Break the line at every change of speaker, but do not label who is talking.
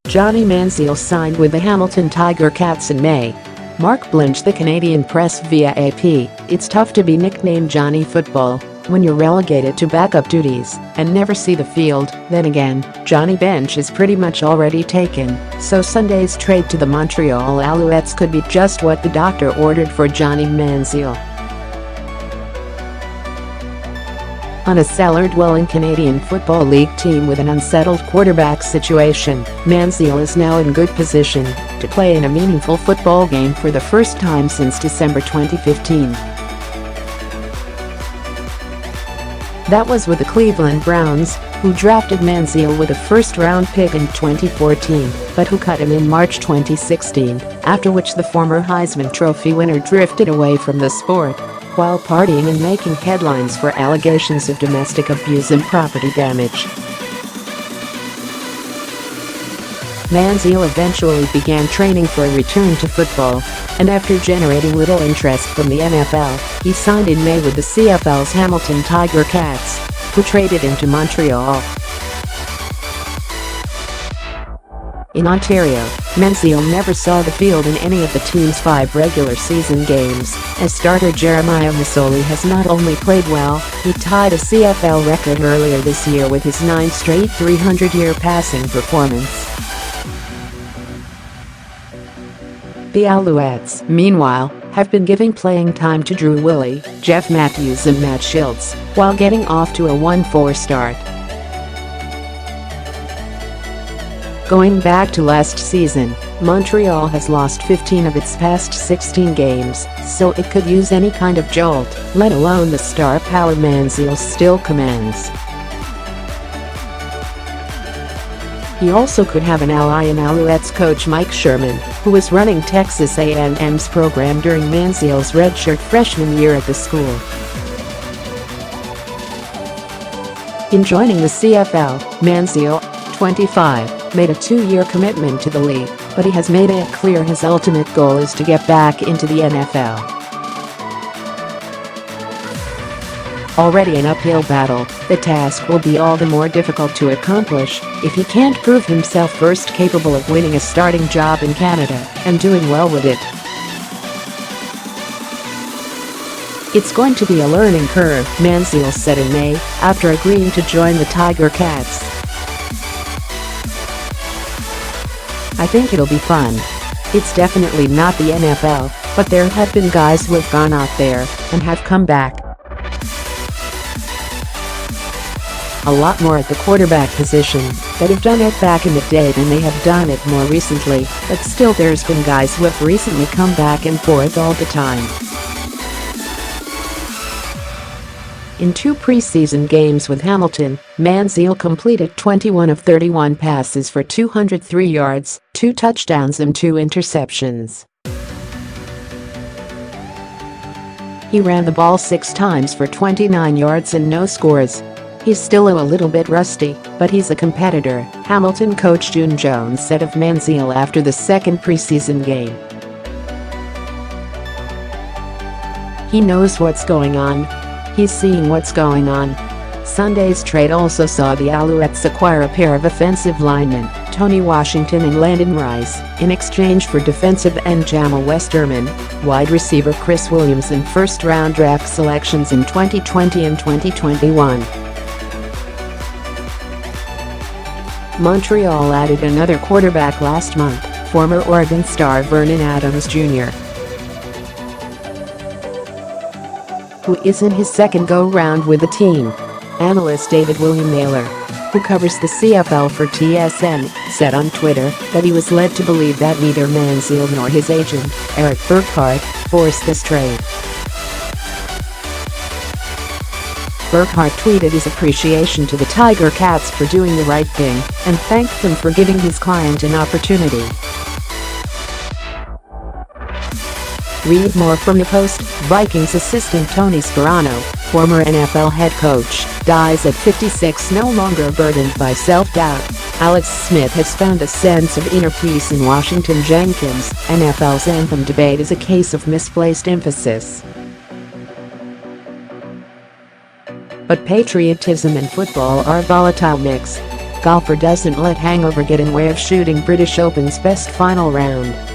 Johnny Manziel signed with the Hamilton Tiger Cats in May. Mark Blinch, the Canadian press via AP, "It's tough to be nicknamed Johnny Football when you're relegated to backup duties and never see the field. Then again, Johnny bench is pretty much already taken, so Sunday's trade to the Montreal Alouettes could be just what the doctor ordered for Johnny Manziel." On a cellar-dwelling Canadian Football League team with an unsettled quarterback situation, Manziel is now in good position to play in a meaningful football game for the first time since December 2015. That was with the Cleveland Browns, who drafted Manziel with a first-round pick in 2014, but who cut him in March 2016, after which the former Heisman Trophy winner drifted away from the sport while partying and making headlines for allegations of domestic abuse and property damage. Manziel eventually began training for a return to football, and after generating little interest from the NFL, he signed in May with the CFL's Hamilton Tiger Cats, who traded him to Montreal. In Ontario, Manziel never saw the field in any of the team's 5 regular season games, as starter Jeremiah Masoli has not only played well, he tied a CFL record earlier this year with his 9th straight 300-yard passing performance. The Alouettes, meanwhile, have been giving playing time to Drew Willy, Mathews and Matt Shiltz, while getting off to a 1-4 start. Going back to last season, Montreal has lost 15 of its past 16 games, so it could use any kind of jolt, let alone the star power Manziel still commands. He also could have an ally in Alouettes coach Mike Sherman, who is running Texas A&M's program during Manziel's redshirt freshman year at the school. In joining the CFL, Manziel, 25, made a 2-year commitment to the league, but he has made it clear his ultimate goal is to get back into the NFL. Already an uphill battle, the task will be all the more difficult to accomplish if he can't prove himself first capable of winning a starting job in Canada and doing well with it. "It's going to be a learning curve," Manziel said in May, after agreeing to join the Tiger Cats. "I think it'll be fun. It's definitely not the NFL, but there have been guys who have gone out there and have come back. A lot more at the quarterback position that have done it back in the day than they have done it more recently, but still there's been guys who have recently come back and forth all the time." In 2 preseason games with Hamilton, Manziel completed 21 of 31 passes for 203 yards, 2 touchdowns and 2 interceptions. He ran the ball 6 times for 29 yards and no scores. "He's still a little bit rusty, but he's a competitor," Hamilton coach June Jones said of Manziel after the second preseason game. "He knows what's going on. He's seeing what's going on." Sunday's trade also saw the Alouettes acquire a pair of offensive linemen, Tony Washington and Landon in exchange for defensive end Jamaal Westerman, wide receiver Chris Williams and first-round draft selections in 2020 and 2021. Montreal added another quarterback last month, former Oregon star Vernon Adams Jr., who is in his second go-round with the team. Analyst David William Naylor, who covers the CFL for TSN, said on Twitter that he was led to believe that neither Manziel nor his agent, Eric Burkhart, forced this trade. Burkhart tweeted his appreciation to the Tiger Cats for doing the right thing and thanked them for giving his client an opportunity. Read more from the Post. Vikings assistant Tony Sperano, former NFL head coach, dies at 56, no longer burdened by self-doubt. Alex Smith has found a sense of inner peace in Washington Jenkins. NFL's anthem debate is a case of misplaced emphasis. But patriotism and football are a volatile mix. Golfer doesn't let hangover get in way of shooting British Open's best final round.